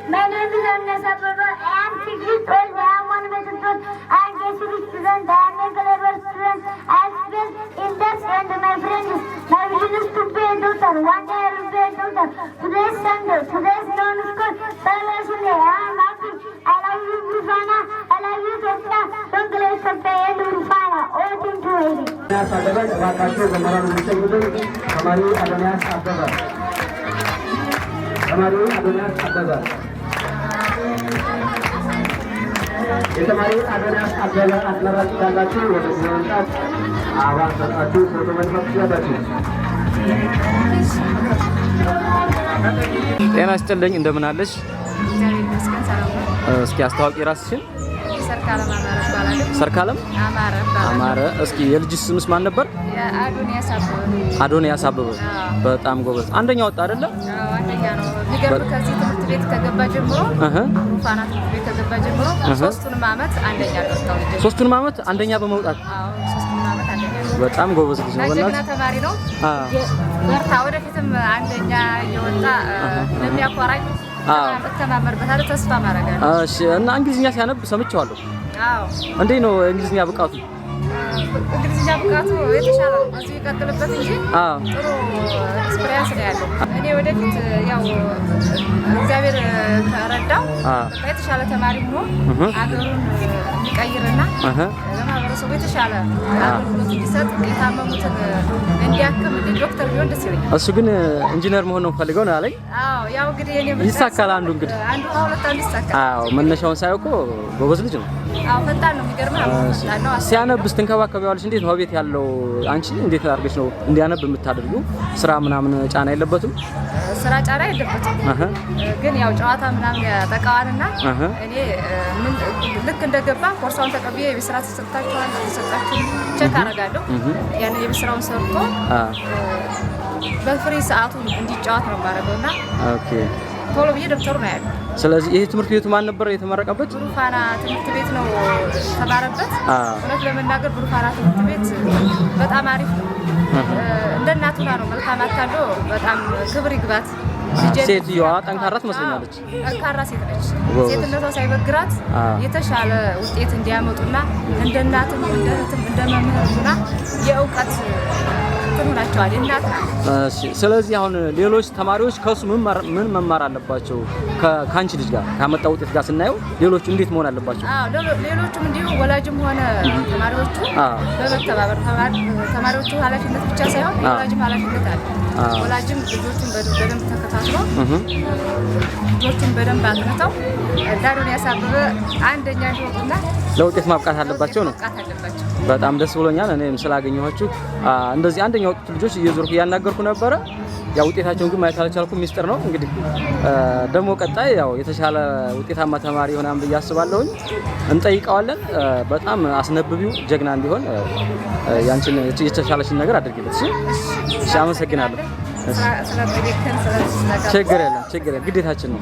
My name is Agnesa Prabha. I am 6 years old. I am one method. I am a student. I am a clever student. I spend in that and my friends. My vision is to be a doctor. One day I will be a doctor. Today is Sunday. Today is non-school. Sunday. I am happy. I love you, Rufana. I love you, Jessica. Don't let us pay and Rufana. All things to ready. हमारी अविनाश Abbas itu mari adanya adalah antara tangga cium untuk mengangkat awal satu foto siapa sih? ጤና ይስጥልኝ እንደምን አለሽ? እስኪ አስተዋውቂ ራስሽን። ሰርካለም አማረ። እስኪ የልጅሽ ስምስ ማን ነበር? አዶንያስ አበበ። በጣም ጎበዝ። አንደኛ ወጣ አይደለ? አዎ አንደኛ ነው። ሊገርም ከዚህ ትምህርት ቤት ከገባ ጀምሮ ሩፋና ትምህርት ቤት ከገባ ጀምሮ ሶስቱንም አመት አንደኛ ወጣው ልጅ። ሶስቱንም አመት አንደኛ በመውጣት? አዎ ሶስቱንም አመት አንደኛ። በጣም ጎበዝ ልጅ ነው። ወላሂ ተማሪ ነው። በርታ፣ ወደፊትም አንደኛ እየወጣ ለሚያቆራኝ ተማመርበታል፣ ተስፋ ማረጋለሁ። እሺ። እና እንግሊዝኛ ሲያነብ ሰምቻለሁ። አዎ። እንዴት ነው እንግሊዝኛ ብቃቱ? እንግሊዝኛ ብቃቱ የተሻለ ነው። እዚህ ይቀጥልበት እንጂ ጥሩ ኤክስፒሪየንስ ነው ያለው። እኔ ወደፊት ያው እግዚአብሔር ከረዳው የተሻለ ተማሪ ሆኖ አገሩን የሚቀይርና ለማህበረሰቡ የተሻለ አገልግሎት እንዲሰጥ የታመሙትን እንዲያክም ዶክተር ቢሆን ደስ ይለኛል። እሱ ግን ኢንጂነር መሆን ነው ፈልገው ነው ያለኝ። አዎ ያው እንግዲህ እኔ ይሳካል። አንዱ እንግዲህ ከሁለት አንዱ ይሳካል። አዎ መነሻውን ሳይው እኮ ጎበዝ ልጅ ነው። አዎ ፈጣን ነው። የሚገርምህ ፈጣን ነው። ሲያነብስ ትንከባከቢዋለሽ? እንዴት ነው ቤት ያለው አንቺ እንዴት አድርገሽ ነው እንዲያነብ የምታደርጊው? ስራ ምናምን ጫና የለበትም? ስራ ጫና የለበትም። ግን ያው ጨዋታ ምናምን ያጠቃዋልና እኔ ምን ልክ እንደገባ ኮርሷን ተቀብዬ የስራ ተሰጣችኋል ተሰጣችሁ ቼክ አደርጋለሁ። ያን የስራውን ሰርቶ በፍሪ ሰዓቱ እንዲጫወት ነው ማረገውና ኦኬ ቶሎ ብዬ ደብተሩ ነው ያለው። ስለዚህ ይሄ ትምህርት ቤቱ ማን ነበር የተመረቀበት? ሩፋና ትምህርት ቤት ነው ተማረበት። እውነት ለመናገር ሩፋና ትምህርት ቤት በጣም አሪፍ ነው። እንደ እናቱ ነው መልካም አታሎ በጣም ክብር ይግባት። ሴትዮዋ ጠንካራ ትመስለኛለች። ጠንካራ ሴት ነች። ሴትነቷ ሳይበግራት የተሻለ ውጤት እንዲያመጡና እንደ እናትም እንደ እህትም እንደ መምህርና የእውቀት ትሆናቸዋል እናት። እሺ። ስለዚህ አሁን ሌሎች ተማሪዎች ከሱ ምን መማር አለባቸው? ከአንቺ ልጅ ጋር ካመጣ ውጤት ጋር ስናየው ሌሎቹ እንዴት መሆን አለባቸው? ሌሎቹም እንዲሁ ወላጅም ሆነ ተማሪዎቹ በመተባበር ተማሪዎቹ ኃላፊነት ብቻ ሳይሆን ወላጅም ኃላፊነት አለ። ወላጅም ልጆቹን በደንብ ተከታትሎ ልጆቹን በደንብ አጥንተው አዶንያስ አበበ አንደኛ እንዲወጡና ለውጤት ማብቃት አለባቸው ነው። በጣም ደስ ብሎኛል። እኔም ስላገኘኋችሁ እንደዚህ አንደኛ ወጡት ልጆች እየዞርኩ እያናገርኩ ነበረ። ያው ውጤታቸውን ግን ማየት አልቻልኩም፣ ሚስጥር ነው። እንግዲህ ደግሞ ቀጣይ ያው የተሻለ ውጤታማ ተማሪ ይሆናል ብዬ አስባለሁኝ። እንጠይቀዋለን። በጣም አስነብቢው ጀግና እንዲሆን ያንቺን የተሻለሽን ነገር አድርጊለት። እሺ፣ አመሰግናለሁ። ችግር የለም ግዴታችን ነው።